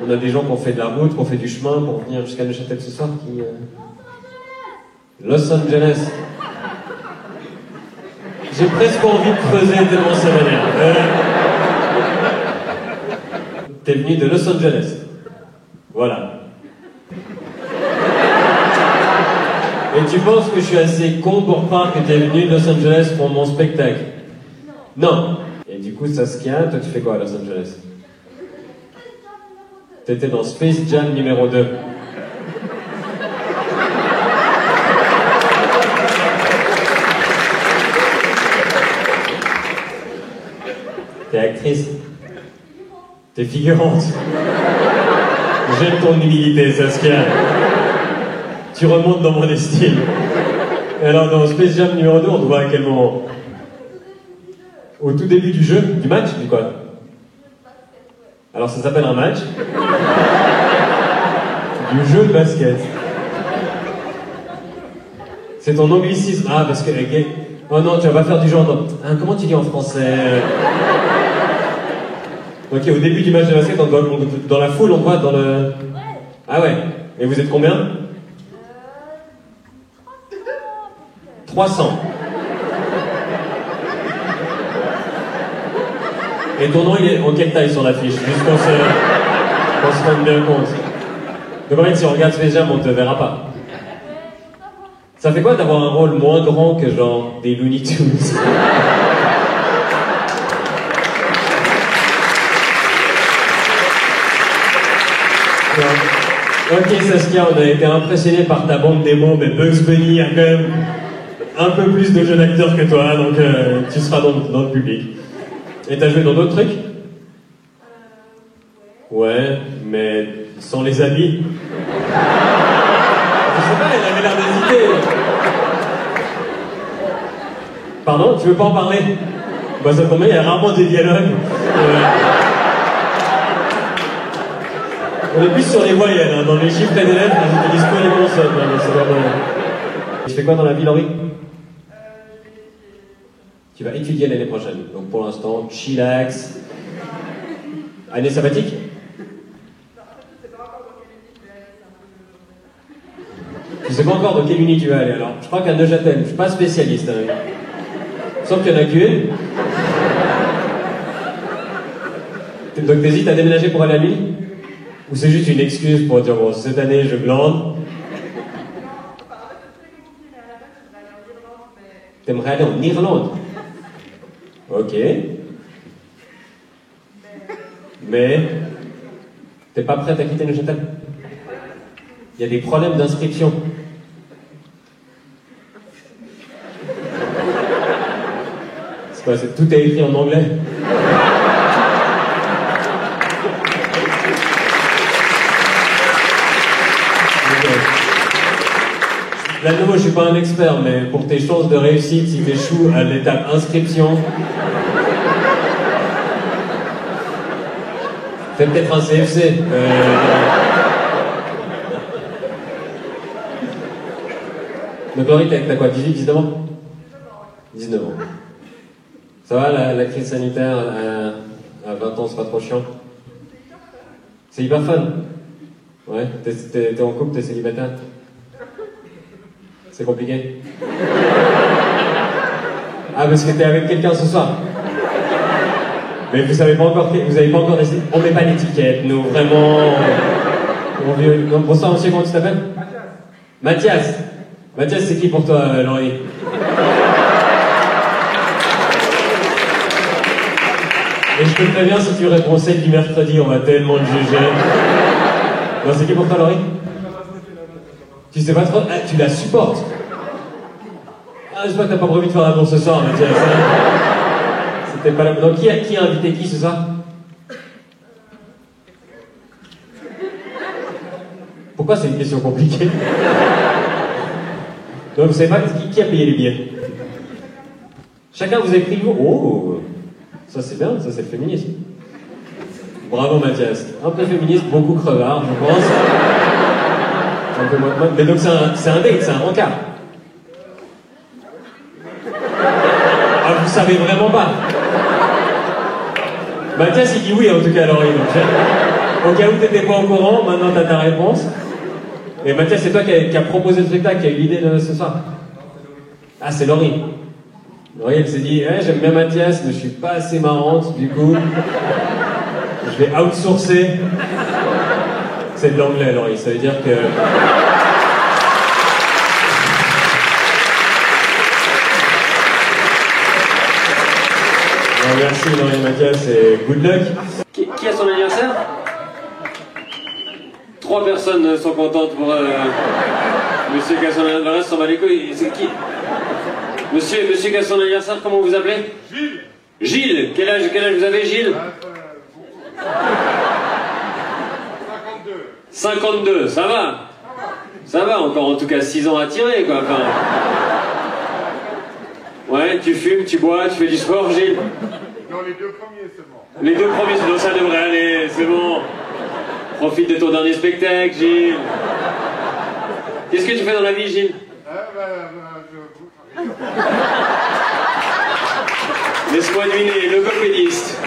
On a des gens qui ont fait de la route, qui ont fait du chemin pour venir jusqu'à Neuchâtel ce soir, qui... Los Angeles. J'ai presque envie de creuser tellement ça m'énerve. T'es venu de Los Angeles. Voilà. Et tu penses que je suis assez con pour croire que t'es venu de Los Angeles pour mon spectacle? Non. Et du coup, Saskia, toi tu fais quoi à Los Angeles? T'étais dans Space Jam numéro 2. T'es actrice. T'es figurante. J'aime ton humilité, Saskia. Tu remontes dans mon estime. Et alors, dans Space Jam numéro 2, on te voit à quel moment? Au tout début du jeu? Du match? Du quoi? Alors, ça s'appelle un match? Du jeu de basket. C'est ton anglicisme. Ah, parce que... Oh non, tu vas pas faire du genre... Hein, comment tu dis en français? Ok, au début du match de basket, dans la foule, on voit dans le... Ah ouais. Et vous êtes combien? 300. Et ton nom, il est en quelle taille sur l'affiche? Juste qu'on se rende bien compte. Donc en fait, si on regarde Space Jam, on te verra pas. Ça fait quoi d'avoir un rôle moins grand que genre des Looney Tunes? Ok Saskia, on a été impressionnés par ta bande démo, mais Bugs Bunny a quand même un peu plus de jeunes acteurs que toi, donc tu seras dans le public. Et t'as joué dans d'autres trucs? Ouais, mais sans les habits. Je sais pas, elle avait l'air d'hésiter. Pardon, tu veux pas en parler? Bah ça tombe bien, il y a rarement des dialogues. On est plus sur les voyelles, hein. Dans les chiffres et les lettres, ils utilisent pas les consonnes. Hein, c'est vraiment... Tu fais quoi dans la vie, Laurie? Tu vas étudier l'année prochaine. Donc pour l'instant, chillax. Année sabbatique? Tu sais pas encore dans quelle uni tu vas aller, alors. Je crois qu'à Neuchâtel, je suis pas spécialiste. Hein. Sauf qu'il y en a qu'une. Donc t'hésites à déménager pour aller à l'uni? Ou c'est juste une excuse pour dire, bon, cette année, je glande. T'aimerais aller en Irlande? Ok. Mais... T'es pas prête à quitter Neuchâtel? Il y a des problèmes d'inscription. C'est quoi, tout est écrit en anglais? Là, de nouveau, je suis pas un expert, mais pour tes chances de réussite, si t'échoues à l'étape inscription, fais peut-être un CFC. Donc Laurie, t'as quoi, 18, 19 ans? 19 ans. Ça va, la crise sanitaire à 20 ans, c'est pas trop chiant? C'est hyper fun. Ouais, t'es en couple, t'es célibataire? C'est compliqué? Ah, parce que t'es avec quelqu'un ce soir? Mais vous avez pas encore décidé? On met pas l'étiquette, nous, vraiment... Bonsoir, monsieur, comment tu t'appelles? Mathias. Mathias, c'est qui pour toi, Laurie? Et je te préviens, si tu réponds celle du mercredi, on va tellement le juger. Non, c'est qui pour toi, Laurie? Tu sais pas trop? Ah, tu la supportes? Ah, j'espère que t'as pas prévu de faire l'amour ce soir, Mathias. C'était pas la... Donc, qui a invité qui ce soir? Pourquoi c'est une question compliquée? Donc, vous savez pas qui a payé les billets? Chacun vous avez pris le... Oh, ça c'est bien, ça c'est le féminisme. Bravo Mathias. Un peu féministe, beaucoup crevard, je pense. Un peu moins... Mais donc c'est un date, c'est un rencard. Ah, vous savez vraiment pas? Mathias il dit oui en tout cas, alors il... Au cas où t'étais pas au courant, maintenant t'as ta réponse. Et Mathias, c'est toi qui a proposé le spectacle, qui a eu l'idée de ce soir. Ah, c'est Laurie. Laurie, elle s'est dit, j'aime bien Mathias, mais je suis pas assez marrante, du coup, je vais outsourcer. C'est de l'anglais, Laurie, ça veut dire que... Alors, merci Laurie et Mathias et good luck. Qui a son anniversaire? 3 personnes sont contentes pour monsieur qui a son anniversaire. Le reste s'en bat les couilles. C'est qui? Monsieur qui a son anniversaire, comment vous appelez? Gilles. Gilles. Quel âge vous avez, Gilles? 52, ça va. Ça va, encore en tout cas 6 ans à tirer, quoi. Enfin... Ouais, tu fumes, tu bois, tu fais du sport, Gilles? Non, les 2 premiers seulement. Les 2 premiers, sinon ça devrait aller, c'est bon. Profite de ton dernier spectacle, Gilles. Qu'est-ce que tu fais dans la vie, Gilles? Laisse-moi deviner, logopédiste.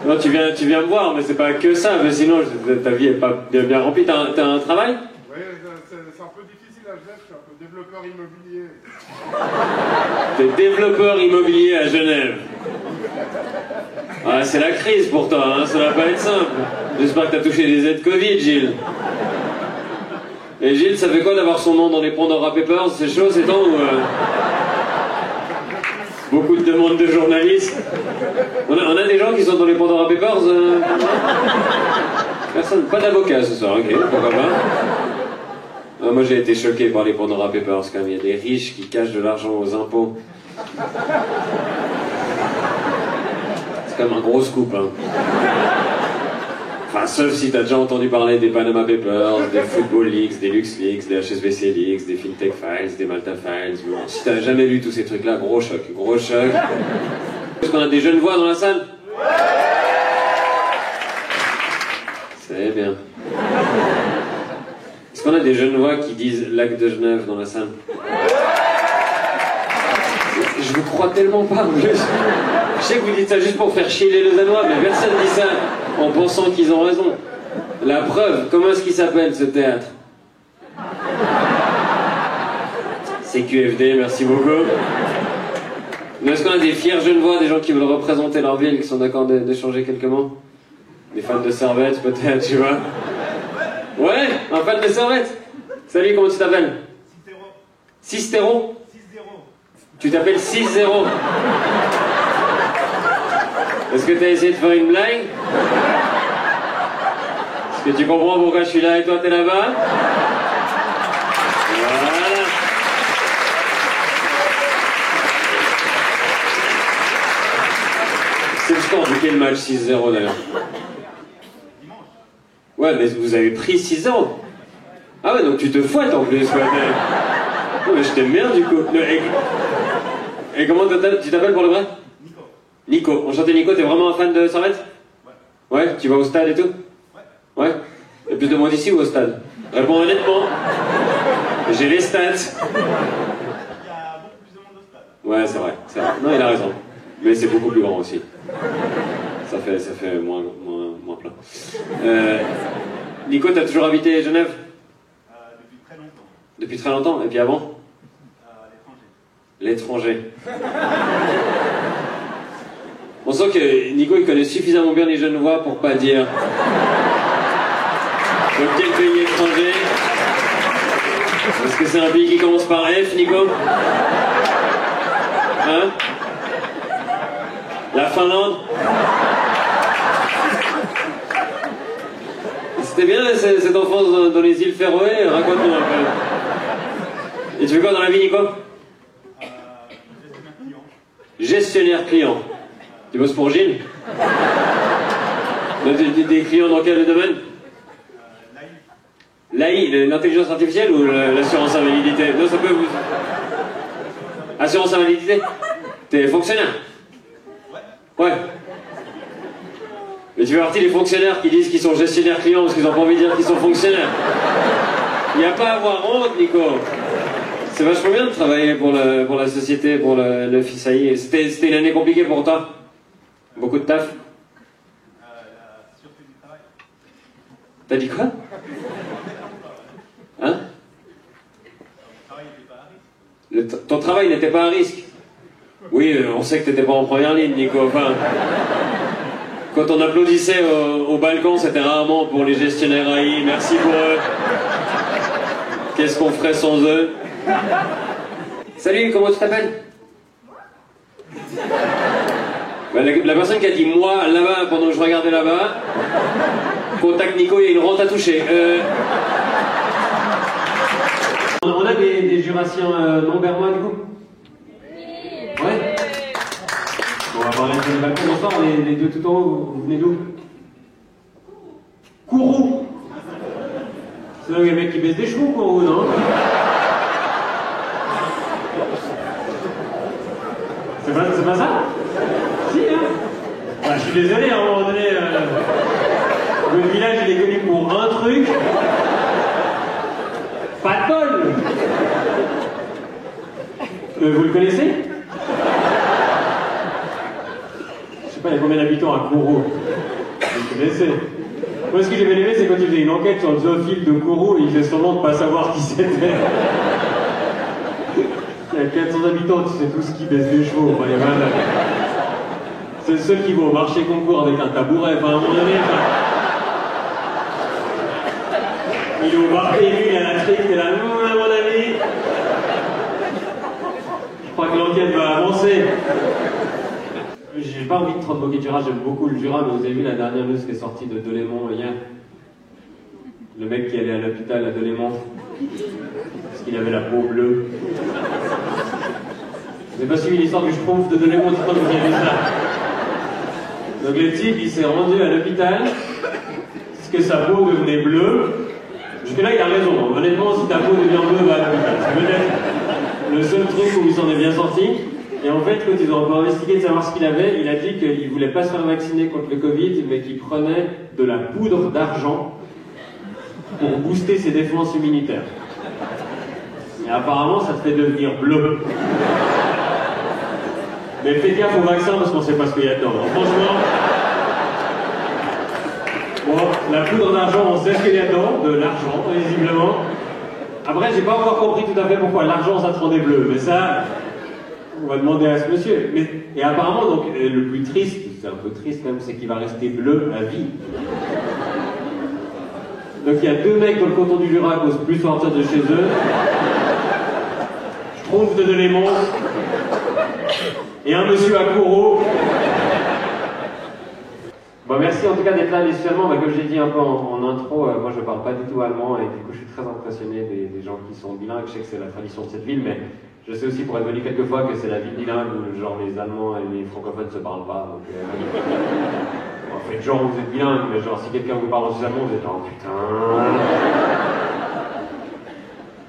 Non, tu viens me voir, mais c'est pas que ça, mais sinon ta vie est pas bien remplie. T'as un travail? Oui, c'est un peu difficile à Genève, je suis un peu développeur immobilier. T'es développeur immobilier à Genève. Ah, c'est la crise pour toi, hein, ça va pas être simple. J'espère que t'as touché des aides Covid, Gilles. Et Gilles, ça fait quoi d'avoir son nom dans les Pandora Papers? C'est chaud ces temps ou beaucoup de demandes de journalistes? On a des gens qui sont dans les Pandora Papers Personne, pas d'avocat ce soir, ok, pourquoi pas. Ah, moi j'ai été choqué par les Pandora Papers quand même, il y a des riches qui cachent de l'argent aux impôts. C'est quand même un gros scoop, hein. Enfin, sauf si t'as déjà entendu parler des Panama Papers, des Football Leaks, des Lux Leaks, des HSBC Leaks, des FinTech Files, des Malta Files. Bon, si t'as jamais lu tous ces trucs-là, gros choc, gros choc. Est-ce qu'on a des jeunes voix dans la salle? C'est bien. Est-ce qu'on a des jeunes voix qui disent Lac de Genève dans la salle? Je vous crois tellement pas, en plus. Je sais que vous dites ça juste pour faire chier les Lausannois, mais personne dit ça en pensant qu'ils ont raison. La preuve, comment est-ce qu'il s'appelle ce théâtre? CQFD, merci beaucoup. Mais est-ce qu'on a des fiers jeunes voix, des gens qui veulent représenter leur ville, qui sont d'accord d'échanger quelques mots? Des fans de Servette, peut-être, tu vois? Ouais, un fan de Servette. Salut, comment tu t'appelles? Sistero. Tu t'appelles 6-0. Est-ce que t'as essayé de faire une blague? Est-ce que tu comprends pourquoi je suis là et toi t'es là-bas? Voilà. C'est le score de quel match 6-0 d'ailleurs? Ouais, mais vous avez pris 6-0. Ah ouais, donc tu te fouettes en plus. Ouais. Non, mais je t'aime bien du coup. Et comment tu t'appelles pour le vrai? Nico. Enchanté Nico, t'es vraiment un fan de Servette? Ouais. Ouais, tu vas au stade et tout? Ouais. Ouais. Il y a plus de monde ici ou au stade? Réponds honnêtement. J'ai les stats. Il y a beaucoup plus de monde au stade. Ouais, c'est vrai. Non, il a raison. Mais c'est beaucoup plus grand aussi. Ça fait moins plein. Nico, t'as toujours habité Genève? Depuis très longtemps. Depuis très longtemps? Et puis avant? L'étranger. On sent que Nico il connaît suffisamment bien les jeunes voix pour pas dire. Donc quel pays étranger? Est-ce que c'est un pays qui commence par F, Nico? Hein? La Finlande? C'était bien cette enfance dans les îles Féroé, raconte-nous un peu. Et tu fais quoi dans la vie, Nico? Gestionnaire client. Tu bosses pour Gilles? Des clients dans quel domaine? L'AI, l'intelligence artificielle ou l'assurance invalidité? Non, ça peut vous... Assurance invalidité? T'es fonctionnaire? Ouais. Mais tu fais partie des fonctionnaires qui disent qu'ils sont gestionnaires clients parce qu'ils n'ont pas envie de dire qu'ils sont fonctionnaires. Il n'y a pas à avoir honte, Nico. C'est vachement bien de travailler pour la société, pour le FISAI. C'était une année compliquée pour toi? Beaucoup de taf? T'as dit quoi? Hein? Ton travail n'était pas à risque. Oui, on sait que t'étais pas en première ligne, Nico. Enfin, quand on applaudissait au balcon, c'était rarement pour les gestionnaires AI. Merci pour eux. Qu'est-ce qu'on ferait sans eux? Salut, comment tu t'appelles? Bah, la personne qui a dit moi là-bas pendant que je regardais là-bas, contacte Nico, il y a une rente à toucher. On a des jurassiens non bernois du coup? Ouais. Bon, on va parler sur le balcon. Bonsoir, les deux tout en haut, vous venez d'où? Kourou. C'est là où il y a le mec qui baisse des chevaux, Kourou, non? C'est pas ça? Si, hein? Ah, je suis désolé, à un moment donné, le village il est connu pour un truc. Pas de bol! Vous le connaissez? Je sais pas, il y a combien d'habitants à Kourou? Vous le connaissez? Moi, ce que j'ai bien aimé, c'est quand il faisait une enquête sur le zoophile de Kourou, il faisait semblant de pas savoir qui c'était. Il y a 400 habitants, tu sais tous qui baissent des chevaux. Enfin, c'est le seul qui va au marché concours avec un tabouret. Enfin, à un moment donné, il est au bar élu, il a la trique, il est là, à mon avis. Je crois que l'enquête va avancer. J'ai pas envie de trop me moquer du Jura, j'aime beaucoup le Jura, mais vous avez vu la dernière news qui est sortie de Delémont hier? Le mec qui allait à l'hôpital à Delémont parce qu'il avait la peau bleue. Vous n'avez pas suivi l'histoire du Schtroumpf de Delémont, je crois que vous avez vu ça. Donc le type, il s'est rendu à l'hôpital parce que sa peau devenait bleue. Jusque-là, il a raison. Honnêtement, si ta peau devient bleue, va à l'hôpital. C'est peut-être le seul truc où il s'en est bien sorti. Et en fait, quand ils ont un peu investigué de savoir ce qu'il avait, il a dit qu'il ne voulait pas se faire vacciner contre le Covid, mais qu'il prenait de la poudre d'argent pour booster ses défenses immunitaires. Et apparemment, ça te fait devenir bleu. Mais faites gaffe au vaccin parce qu'on ne sait pas ce qu'il y a dedans. Alors, franchement, bon, la poudre d'argent, on sait ce qu'il y a dedans, de l'argent, visiblement. Après, j'ai pas encore compris tout à fait pourquoi l'argent, ça te rendait bleu, mais ça, on va demander à ce monsieur. Et apparemment, donc, le plus triste, c'est un peu triste même, c'est qu'il va rester bleu à vie. Donc il y a deux mecs dans le canton du Jura qui n'osent plus sortir de chez eux. Schtroumpf de Delémont. Et un monsieur à Kourou. Bon, merci en tout cas d'être là initialement. Comme j'ai dit un peu en intro, moi je parle pas du tout allemand et du coup je suis très impressionné des gens qui sont bilingues. Je sais que c'est la tradition de cette ville, mais je sais aussi pour être venu quelques fois que c'est la ville bilingue où genre les Allemands et les francophones ne se parlent pas. Donc, faites genre vous êtes bilingue, mais genre si quelqu'un vous parle en allemand, vous êtes genre putain.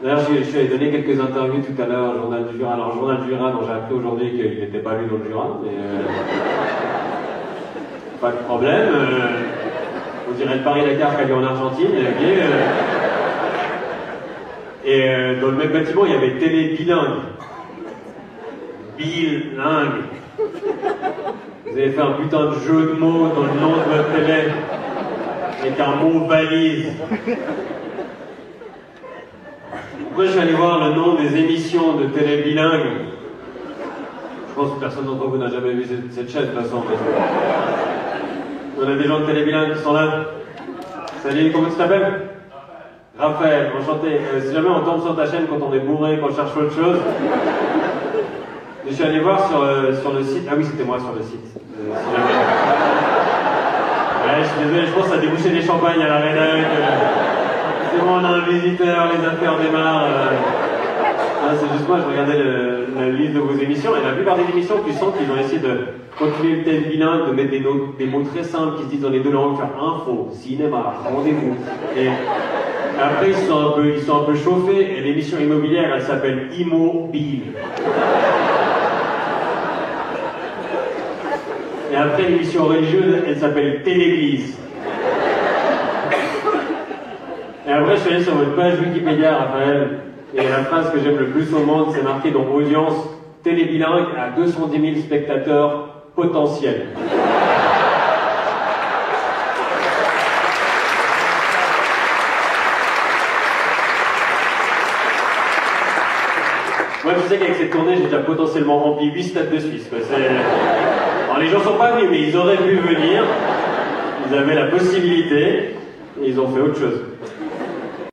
D'ailleurs, je suis allé donner quelques interviews tout à l'heure au Journal du Jura. Alors, le Journal du Jura, dont j'ai appris aujourd'hui qu'il n'était pas lu dans le Jura, mais pas de problème. On dirait le Paris-Dakar qui a lieu en Argentine. Okay, et dans le même bâtiment, il y avait télé bilingue. Bilingue. Vous avez fait un putain de jeu de mots dans le nom de votre télé avec un mot valise. Moi, je suis allé voir le nom des émissions de télé bilingue. Je pense que personne d'entre vous n'a jamais vu cette chaîne de toute façon. On a des gens de télé bilingue qui sont là. Salut, comment tu t'appelles? Raphaël, enchanté. Si jamais on tombe sur ta chaîne quand on est bourré, qu'on cherche autre chose. Je suis allé voir sur le site. Ah oui, c'était moi sur le site. Ouais, je suis désolé, je pense que ça a débouché des champagnes à la rédac. C'est bon, on a un visiteur, les affaires démarrent. C'est juste moi, je regardais la liste de vos émissions, et la plupart des émissions, tu sens qu'ils ont essayé de continuer le thème bilingue, de mettre des mots très simples qui se disent dans les deux langues, faire info, cinéma, rendez-vous. Et après, ils sont un peu chauffés, et l'émission immobilière, elle s'appelle Immobile. Et après, l'émission religieuse, elle s'appelle Téléglise. Et après, je suis allé sur votre page Wikipédia, Raphaël, et la phrase que j'aime le plus au monde, c'est marqué dans audience télébilingue à 210 000 spectateurs potentiels. Moi, tu sais qu'avec cette tournée, j'ai déjà potentiellement rempli 8 stades de Suisse, quoi. Alors, les gens sont pas venus, mais ils auraient pu venir. Ils avaient la possibilité, et ils ont fait autre chose.